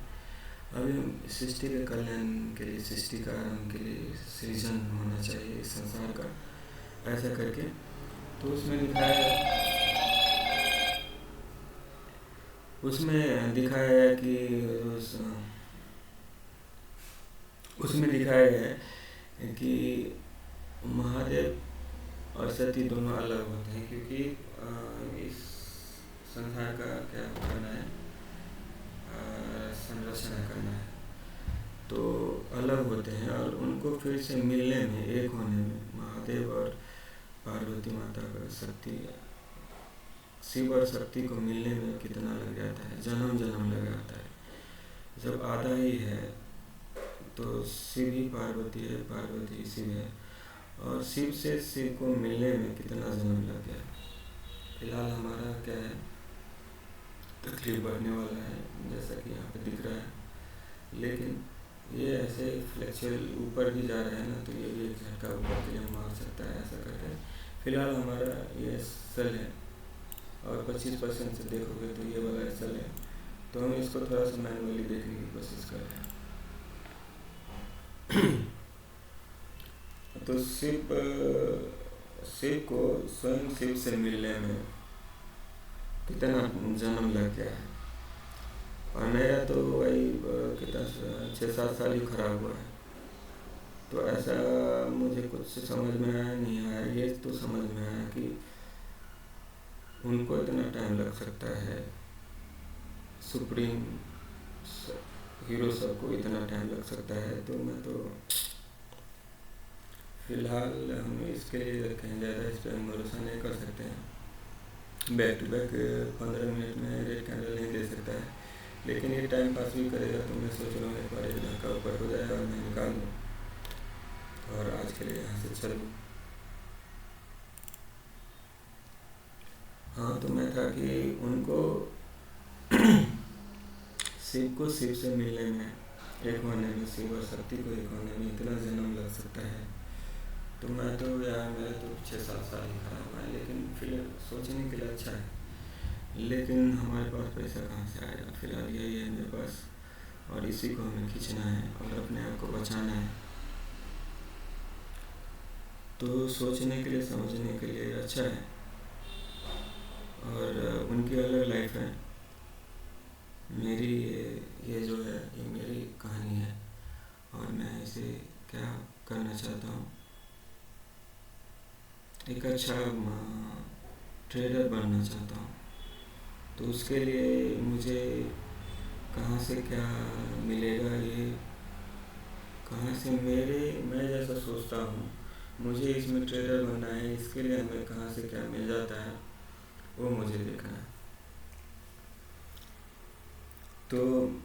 [SPEAKER 1] अभी हम सृष्टि के कल्याण के लिए, सृष्टि का आरंभ के लिए सृजन होना चाहिए इस संसार का, ऐसा करके तो उसमें दिखाया है कि उसमें दिखाया है कि महादेव और सती दोनों अलग होते हैं, क्योंकि इस संसार का क्या करना है, संरचना करना है, तो अलग होते हैं, और उनको फिर से मिलने में, एक होने में, महादेव और पार्वती माता का, शक्ति, शिव और शक्ति को मिलने में कितना लग जाता है, जन्म जन्म लग जाता है। जब आधा ही है तो शिव ही पार्वती है, पार्वती ही शिव है, और शिव से शिव को मिलने में कितना जन्म लग गया। फिलहाल हमारा क्या है, तकलीफ बढ़ने वाला है, जैसा कि यहाँ पे दिख रहा है, लेकिन ये ऐसे फ्लैक्चुअल ऊपर भी जा रहा है ना, तो ये भी एक झटका ऊपर के लिए मार सकता है, ऐसा करके। फिलहाल हमारा ये सल है, और 25% से देखोगे तो ये वाला सल है, तो हम इसको थोड़ा सा मैनुअली देखने की कोशिश कर रहे हैं। तो शिव को स्वयं शिव से मिलने में कितना जन्म लग गया है, और मेरा तो वही कितना 6-7 साल ही खराब हुआ है। तो ऐसा मुझे कुछ समझ में आया नहीं आया, ये तो समझ में आया कि उनको इतना टाइम लग सकता है, सुप्रीम हीरो सबको इतना टाइम लग सकता है, तो मैं तो फिलहाल हम इसके लिए कहीं ज़्यादा इस पर भरोसा नहीं कर सकते हैं। बैक टू बैक 15 मिनट में रेड कैंडल नहीं दे सकता है, लेकिन ये टाइम पास भी करेगा, तो मैं सोच रहा हूँ एक बार एक धक्का ऊपर हो जाए और मैं निकाल दूँ, और आज के लिए यहाँ से चलूँ। हाँ, तो मैं था कि उनको शिव को शिव से मिलने में, एक होने में, शिव और शक्ति को एक होने में इतना जन्म लग सकता है। तो मैं तो यार, मेरा तो 6-7 साल ही खराब हुआ है, लेकिन फिर सोचने के लिए अच्छा है, लेकिन हमारे पास पैसा कहाँ से आएगा। फिलहाल यही है मेरे पास, और इसी को हमें खींचना है और अपने आप को बचाना है। तो सोचने के लिए, समझने के लिए अच्छा है, और उनकी अलग लाइफ है, मेरी ये जो है, ये मेरी कहानी है, और मैं इसे क्या करना चाहता हूँ, एक अच्छा ट्रेडर बनना चाहता हूँ। तो उसके लिए मुझे कहाँ से क्या मिलेगा, ये कहाँ से, मैं जैसा सोचता हूँ, मुझे इसमें ट्रेडर बनना है, इसके लिए हमें कहाँ से क्या मिल जाता है, वो मुझे देखना है। तो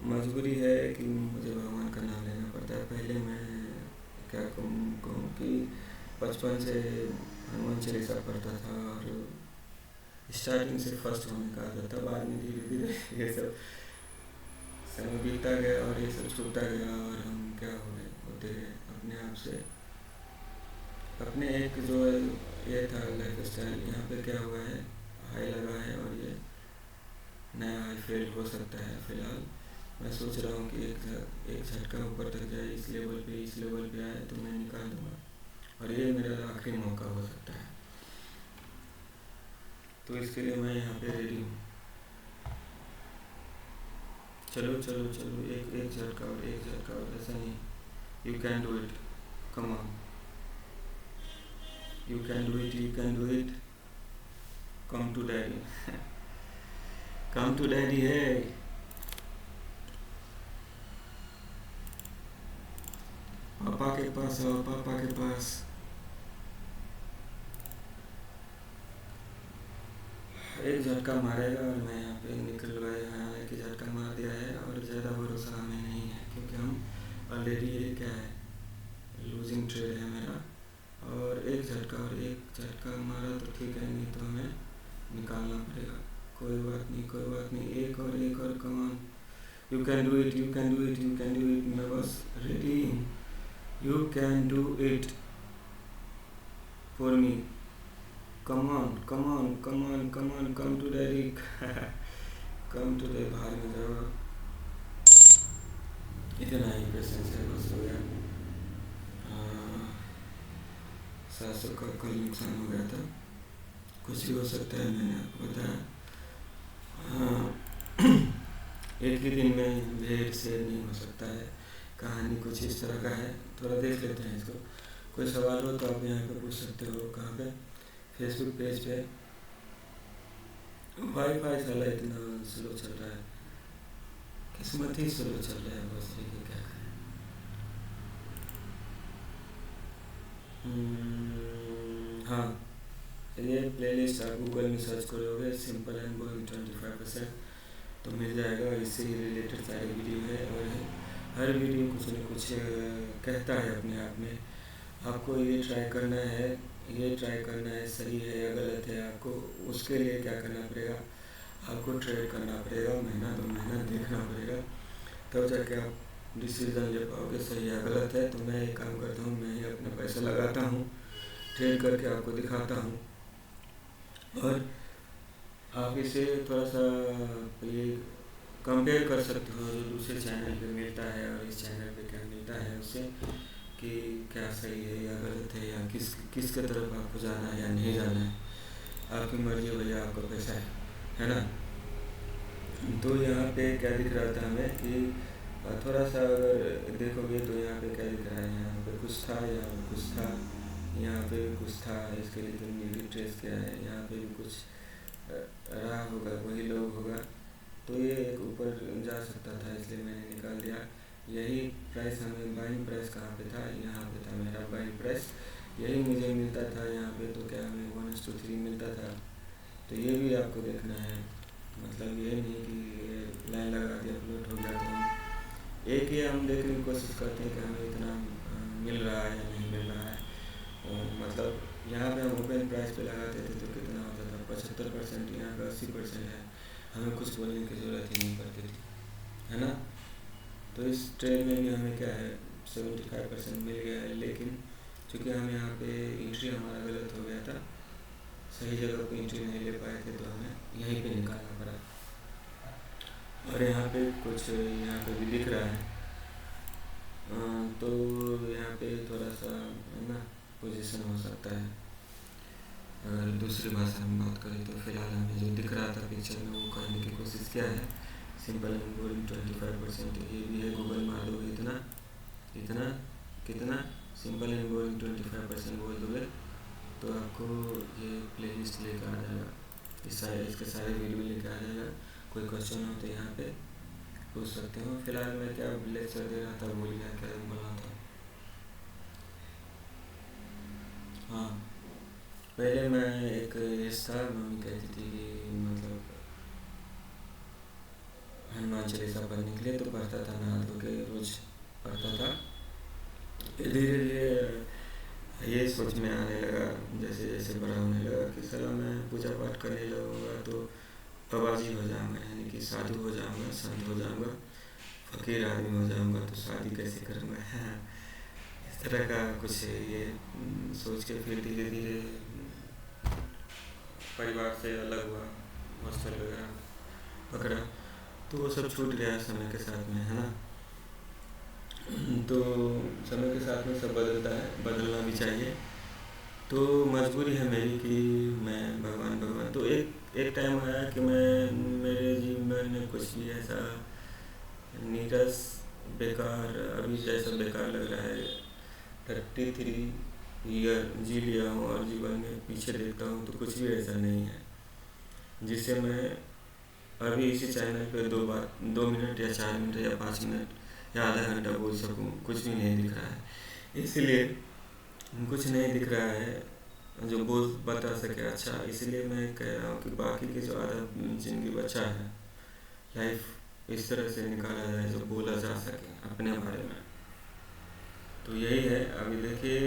[SPEAKER 1] मजबूरी है कि मुझे भगवान का नाम लेना पड़ता है। पहले मैं क्या कहूँ कि बचपन से हनुमान चालीसा पढ़ता था, और स्टार्टिंग से फर्स्ट होने का आता था, बाद में धीरे धीरे ये सब समय बीतता गया, और ये सब छूटता गया, और हम क्या हो गए, होते गए अपने आप से। अपने एक जो ये था लाइफ स्टाइल, यहाँ पे क्या हुआ है, हाई लगा है, और ये नया हाई फेल हो सकता है। फिलहाल मैं सोच रहा हूँ कि एक झटका ऊपर तक जाए, इस लेवल पे आए तो मैं निकाल दूँगा, और ये मेरा आखिरी मौका हो सकता है। तो इसके लिए मैं यहाँ पे रेडी हूँ। चलो चलो चलो, एक झटका और एक झटका, और ऐसा नहीं, you can do it, come on, you can do it, you can do it, come to daddy come to daddy है। पापा के पास आओ, पापा के पास। एक झटका मारेगा, और मैं यहाँ पे निकल गया, यहाँ कि झटका मार दिया है, और ज़्यादा भरोसा हमें नहीं है, क्योंकि हम ऑलरेडी ये क्या है, लूजिंग ट्रेड है मेरा, और एक झटका और एक झटका मारा तो ठीक है, नहीं तो हमें निकालना पड़ेगा। कोई बात नहीं, कोई बात नहीं, एक और come on, you can do it, you can do it, you can do it. मैं बस रेडी हूँ। You can do it for me. Come on, come on, come on, come on, come to daddy. Come to daddy. बाहर में जाओ। इतना ही patience है, बस हो गया। 700 का कल नुकसान हो गया था। कुछ भी हो सकता है, मैंने आपको बताया। एक ही दिन में भेड़ शेर नहीं हो सकता है। कहानी कुछ इस तरह का है। थोड़ा देख लेते हैं इसको। कोई सवाल हो तो आप यहाँ पे पूछ सकते हो। कहाँ पे? फेसबुक पेज पे। वाईफाई साला इतना स्लो चल रहा है, किस्मत ही स्लो चल रहा है बस, ये क्या करें। हाँ, ये प्लेलिस्ट आप गूगल में सर्च करोगे, सिंपल एंड बोइंग 25%, तो मिल जाएगा। इससे ही रिलेटेड सारे वीडियो है, और हर वीडियो कुछ न कुछ कहता है अपने आप में। आपको ये ट्राई करना है, ये ट्राई करना है, सही है या गलत है। आपको उसके लिए क्या करना पड़ेगा? आपको ट्रेड करना पड़ेगा, महीना 2 महीना देखना पड़ेगा, तब जाके आप डिसीज़न ले पाओगे सही या गलत है। तो मैं एक काम करता हूँ, मैं ही अपना पैसा लगाता हूँ, ट्रेड करके आपको दिखाता हूँ, और आप इसे थोड़ा सा ये कंपेयर कर सकते हो जो दूसरे चैनल पे मिलता है और इस चैनल पे क्या मिलता है उससे, कि क्या सही है या गलत है, या किसके तरफ आपको जाना है या नहीं जाना है। आपकी मर्जी है भैया, आपका पैसा है ना। तो यहाँ पे क्या दिख रहा था हमें कि थोड़ा सा अगर देखोगे तो यहाँ पे क्या दिख रहा है, यहाँ पे कुछ था, यहाँ पे कुछ था, यहाँ पे कुछ था। इसके लिए तो नीली ट्रेस क्या है, यहाँ पे भी कुछ रहा होगा, वही लोग होगा। तो ये एक ऊपर जा सकता था, इसलिए मैंने निकाल दिया। यही प्राइस हमें, बाइंग प्राइस कहाँ पे था? यहाँ पे था मेरा बाइंग प्राइस। यही मुझे मिलता था यहाँ पे, तो क्या हमें 1:3 मिलता था। तो ये भी आपको देखना है। मतलब ये नहीं कि लाइन लगा के अपलोड हो गया। तो हम एक ही हम देखने की कोशिश करते हैं कि हमें इतना मिल रहा है या नहीं मिल रहा है। मतलब यहाँ पे हम ओपन प्राइस पे लगाते थे तो कितना होता था? 75%। यहाँ पे 80% है। हमें कुछ बोलने की ज़रूरत ही नहीं पड़ती थी, है ना। तो इस ट्रेड में भी हमें क्या है, 75% मिल गया है। लेकिन चूँकि हम यहाँ पे एंट्री हमारा गलत हो गया था, सही जगह पे एंट्री नहीं ले पाए थे, तो हमें यहीं पे निकालना पड़ा। और यहाँ पे कुछ यहाँ पे भी दिख रहा है। तो यहाँ पे थोड़ा सा है ना पोजीशन हो सकता है। अगर दूसरी भाषा में बात करें तो फिलहाल हमें जो दिख रहा था पिक्चर में, वो करने की कोशिश किया है। Simple and boring 25%। ये भी है, गूगल मार दोगे इतना इतना कितना, सिंपल एंड बोरिंग 25% बोल दोगे तो आपको ये प्लेलिस्ट लेकर आ जाएगा। इसके सारे वीडियो लेकर आ जाएगा। कोई क्वेश्चन हो तो यहाँ पे पूछ सकते हो। फिलहाल मैं क्या लेक्चर दे रहा था, भूल गया क्या बोलना था। हाँ, पहले मैं एक था, मम्मी कहती थी कि मतलब हनुमान चालीसा पढ़ने के लिए, तो पढ़ता था, नहा धो के रोज़ पढ़ता था। धीरे धीरे ये सोच में आने लगा, जैसे जैसे बड़ा होने लगा, कि साला मैं पूजा पाठ करने लगूँगा तो बाबाजी हो जाऊँगा, यानी कि साधु हो जाऊँगा, संत हो जाऊँगा, फकीर आदमी हो जाऊँगा, तो शादी कैसे करूँगा। इस तरह का कुछ ये सोच के फिर धीरे धीरे परिवार से अलग हुआ, हॉस्टल वगैरह पकड़ा, तो वो सब छूट गया समय के साथ में, है ना। तो समय के साथ में सब बदलता है, बदलना भी चाहिए। तो मजबूरी है मेरी कि मैं भगवान भगवान, तो एक टाइम आया कि मैं, मेरे जीवन में कुछ भी ऐसा नीरस बेकार, अभी जैसा बेकार लग रहा है, 33 ईयर जी लिया हूँ, और जीवन में पीछे देखता हूँ तो कुछ भी ऐसा नहीं है जिससे मैं अभी इसी चैनल पे 2 मिनट या 4 मिनट या 5 मिनट या आधा घंटा बोल सकूँ। कुछ भी नहीं दिख रहा है, इसलिए कुछ नहीं दिख रहा है जो बोल बता सके अच्छा। इसलिए मैं कह रहा हूँ कि बाकी की जो आधा जिंदगी बचा है, लाइफ इस तरह से निकाला जाए जो बोला जा सके अपने बारे में। तो यही है। अभी देखिए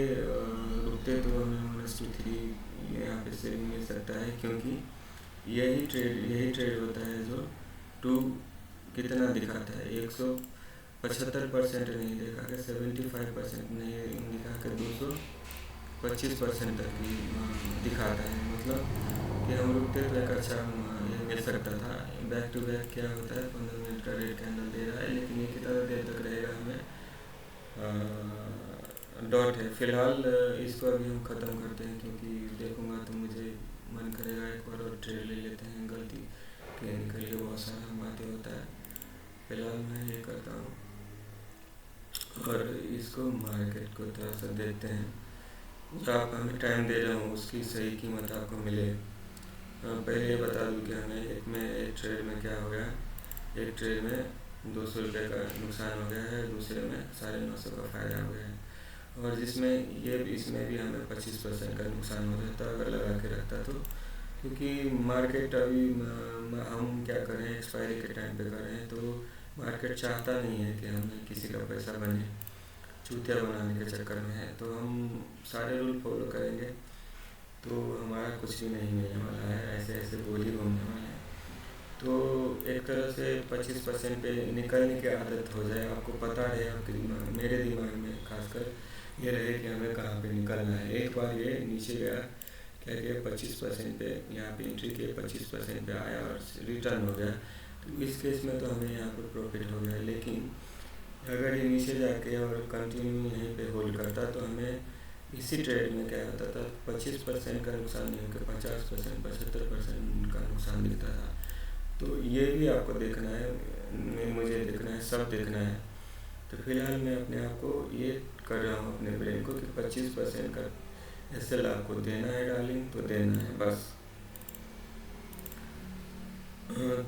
[SPEAKER 1] रुकते तो हमें 1:3 यहाँ पे से मिल सकता है, क्योंकि यही ट्रेड होता है जो 2 कितना दिखाता है, 175% नहीं दिखा के 75% नहीं दिखा के 225% तक ही दिखाता है। मतलब कि हम रुकते तो एक अच्छा ये मिल सकता था। बैक टू बैक क्या होता है, 15 मिनट का रेड कैंडल दे रहा है, लेकिन ये कितना देर तक रहेगा हमें डॉट है। फिलहाल इसको अभी हम ख़त्म करते हैं, क्योंकि देखूंगा तो मुझे मन करेगा एक और ट्रेड ले लेते हैं। गलती के निकल के बहुत सारा बातें होता है। फिलहाल मैं ये करता हूँ और इसको मार्केट को थोड़ा सा देखते हैं। जो आप हमें टाइम दे रहा हूँ उसकी सही कीमत आपको मिले। पहले ये बता दूँ कि हमें एक ट्रेड में क्या हो गया, एक ट्रेड में 200 रुपये का नुकसान हो गया है, दूसरे में 950 का फ़ायदा हो गया है। और इसमें भी हमें 25% का नुकसान हो जाता अगर लगा के रखता तो। क्योंकि मार्केट अभी हम क्या करें, एक्सपायरी के टाइम पे कर रहे हैं, तो मार्केट चाहता नहीं है कि हमें किसी का पैसा बने, चूतिया बनाने के चक्कर में है। तो हम सारे रूल फॉलो करेंगे तो हमारा कुछ भी नहीं मिलने वाला है, ऐसे ऐसे बोली घूमने वाले हैं। तो एक तरह से 25% पे निकलने की आदत हो जाए, आपको पता रहे, आपके दिमाग, मेरे दिमाग में खासकर ये रहे कि हमें कहाँ पे निकलना है। एक बार ये नीचे गया, क्या किया, 25% पे यहाँ पे एंट्री किए, 25% पे आया और रिटर्न हो गया, तो इस केस में तो हमें यहाँ पर प्रॉफिट हो गया। लेकिन अगर ये नीचे जाके और कंटिन्यू यहीं पे होल्ड करता तो हमें इसी ट्रेड में क्या होता था, 25% का नुकसान नहीं होकर 50%, 75% का नुकसान दिखता था। तो ये भी आपको देखना है, मुझे देखना है, सब देखना है। तो फिलहाल मैं अपने आप को ये कर रहा हूँ, अपने ब्रेन को, कि 25% का एसएल आपको देना है डार्लिंग, तो देना है बस।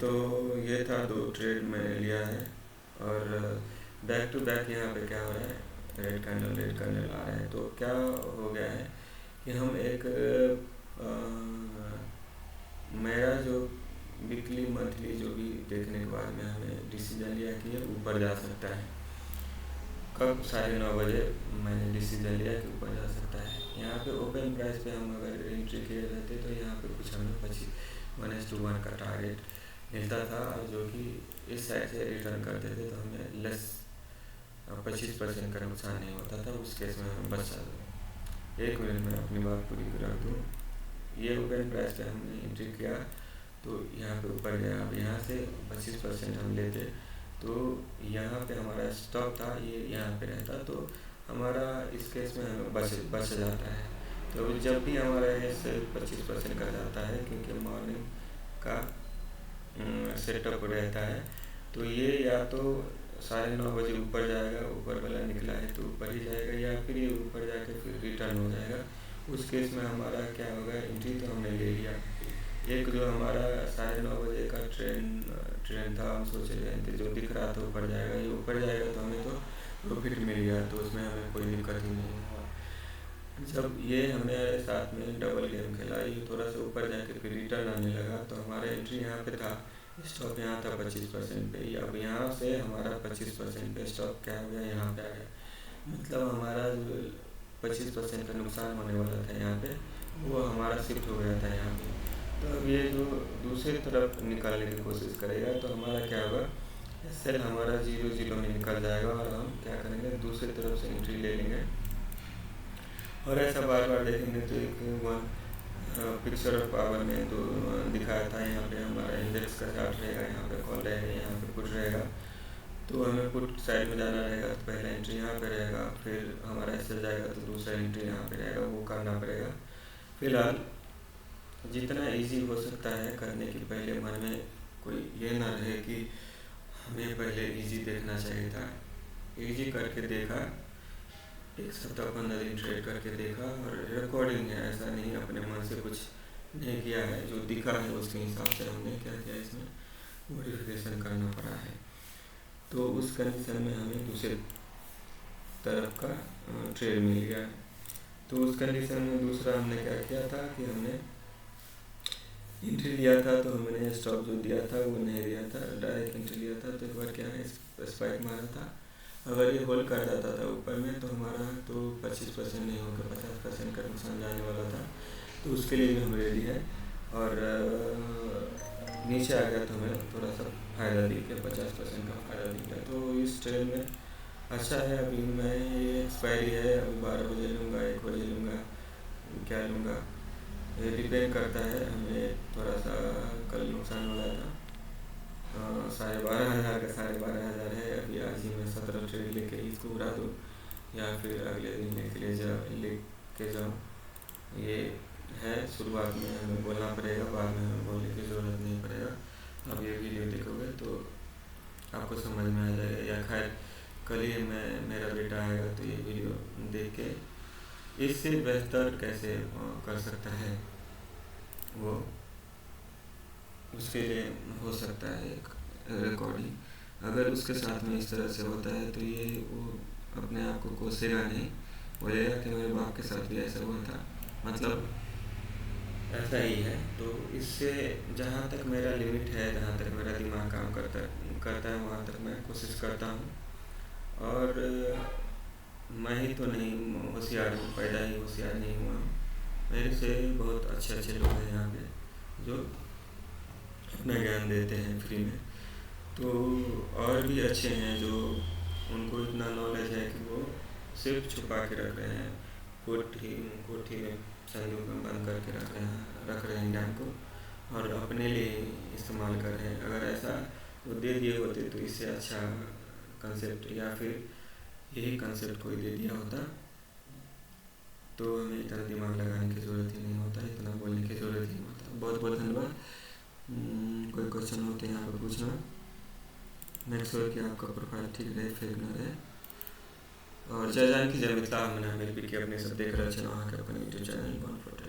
[SPEAKER 1] तो ये था 2 ट्रेड मैंने लिया है। और बैक टू बैक यहाँ पे क्या हो रहा है, रेड कैंडल आ रहा है। तो क्या हो गया है कि हम एक मेरा जो वीकली मंथली जो भी देखने के बाद में हमें डिसीजन लिया कि ये ऊपर जा सकता है। कब, 9:30 बजे मैंने डिसीजन लिया कि ऊपर जा सकता है। यहाँ पे ओपन प्राइस पे हम अगर एंट्री किए रहते तो यहाँ पे कुछ हमें 1:1 का टारगेट मिलता था, जो कि इस साइड से रिटर्न करते थे तो हमें लेस 25% का नुकसान नहीं होता था। उस केस में हमें बचा दो। 1 मिनट में अपनी बात पूरी कर दूँ। ये ओपन प्राइस पे हमने एंट्री किया तो यहाँ पे ऊपर गया। अब यहाँ से 25% हम लेते तो यहाँ पे हमारा स्टॉप था, ये यहाँ पे रहता तो हमारा इस केस में हमें बच जाता है। तो जब भी हमारा ये से 25% का जाता है, क्योंकि मॉर्निंग का सेटअप रहता है, तो ये या तो 9:30 बजे ऊपर जाएगा, ऊपर वाला निकला है तो ऊपर ही जाएगा, या फिर ये ऊपर जाके फिर रिटर्न हो जाएगा। उस केस में हमारा क्या होगा, एंट्री तो हमने ले लिया। एक जो हमारा 9:30 बजे का ट्रेन था, हम सोच रहे थे जो दिख रहा था ऊपर जाएगा, ये ऊपर जाएगा तो हमें तो प्रॉफिट मिल गया, तो उसमें हमें कोई दिक्कत ही नहीं हुआ। जब ये हमें साथ में डबल गेम खेला, ये थोड़ा सा ऊपर जाके फिर रिटर्न आने लगा, तो हमारा एंट्री यहाँ पे था, स्टॉप यहाँ था 25% पे। अब यहाँ से हमारा 25% पे स्टॉप क्या हो गया, यहाँ पे आ गया। मतलब हमारा जो 25% का नुकसान होने वाला था यहाँ पे, वो हमारा शिफ्ट हो गया था यहाँ पे। तो अब ये जो दूसरी तरफ निकालने की कोशिश करेगा तो हमारा क्या होगा, सेल हमारा 0-0 में निकल जाएगा और हम क्या करेंगे, दूसरी तरफ से एंट्री ले लेंगे। और ऐसा बार बार देखेंगे तो एक पिक्चर ऑफ पावर में तो दिखाया था, यहाँ पे हमारा इंडेक्स का चार्ट रहेगा, यहाँ पे कॉल रहेगा, यहाँ पे पुट रहेगा। तो हमें पुट साइड में जाना रहेगा तो पहला एंट्री यहाँ पे रहेगा, फिर हमारा एसएल जाएगा तो दूसरा एंट्री यहाँ पे रहेगा, वो करना पड़ेगा। फिलहाल जितना इजी हो सकता है करने के पहले मन में कोई ये ना रहे कि हमें पहले इजी देखना चाहिए था। इजी करके देखा, 1 सप्ताह 15 दिन ट्रेड करके देखा, और रिकॉर्डिंग है, ऐसा नहीं अपने मन से कुछ नहीं किया है। जो दिखा है उसके हिसाब से हमने क्या किया, इसमें मॉडिफिकेशन करना पड़ा है। तो उस कंडीशन में हमें दूसरे तरफ का ट्रेड मिल गया। तो उस कंडीशन में दूसरा हमने क्या किया था कि हमने एंट्री लिया था, तो हमने स्टॉप जो दिया था वो नहीं दिया था, डायरेक्ट एंट्री लिया था। तो एक बार क्या है, स्पाइक मारा था, अगर ये होल्ड कर जाता था ऊपर में तो हमारा तो 25% नहीं होकर 50% का नुकसान जाने वाला था। तो उसके लिए भी हम रेडी है। और नीचे आ गया तो हमें थोड़ा सा फ़ायदा दिख गया, 50% का फ़ायदा दिख गया। तो इस ट्रेड में अच्छा है। अभी मैं ये एक्सपायरी है, अभी 12 बजे लूँगा, 1 बजे लूँगा, क्या लूँगा, ये डिपेंड करता है। हमें थोड़ा सा कल नुकसान हो गया था, 12,500 का 12,500 है। अभी आज ही मैं 17 ट्रेड लेके इसको उड़ा दूँ या फिर अगले दिन लेके जाऊँ, ये है। शुरुआत में हमें बोलना पड़ेगा, बाद में हमें बोलने की ज़रूरत नहीं पड़ेगा। अब ये वीडियो देखोगे तो आपको समझ में आ जाएगा, या खैर कल ही मेरा बेटा आएगा तो ये वीडियो देख के इससे बेहतर कैसे कर सकता है वो, उसके लिए हो सकता है एक रिकॉर्डिंग। अगर उसके साथ में इस तरह से होता है तो ये वो अपने आप को कोसेगा नहीं, बोलेगा कि मेरे बाप के साथ भी ऐसा हुआ था, मतलब ऐसा ही है। तो इससे जहाँ तक मेरा लिमिट है, जहाँ तक मेरा दिमाग काम करता है वहाँ तक मैं कोशिश करता हूँ। और मैं ही तो नहीं होशियार हूँ, पैदा ही होशियार नहीं हुआ हूँ, मेरे से बहुत अच्छे अच्छे लोग हैं यहाँ पे जो अपना ज्ञान देते हैं फ्री में। तो और भी अच्छे हैं जो उनको इतना नॉलेज है कि वो सिर्फ छुपा के रख रहे हैं, कोठी कोठी में संदूक में बंद करके रख रहे हैं ज्ञान को, और अपने लिए इस्तेमाल कर रहे हैं। अगर ऐसा वो दे दिए होते तो इससे अच्छा कंसेप्ट या फिर यही कंसेप्ट कोई दे दिया होता तो हमें इतना दिमाग लगाने की ज़रूरत ही नहीं होता, इतना बोलने की ज़रूरत ही नहीं होता। बहुत बहुत धन्यवाद। कोई क्वेश्चन होते हैं यहाँ पर पूछना। मेक श्योर कि आपका प्रोफाइल ठीक रहे, फेक ना रहे। और जय जानकी जय मिथिला, हमने मेरे पी के अपने सब देख रहे हैं, अपने यूट्यूब चैनल 140।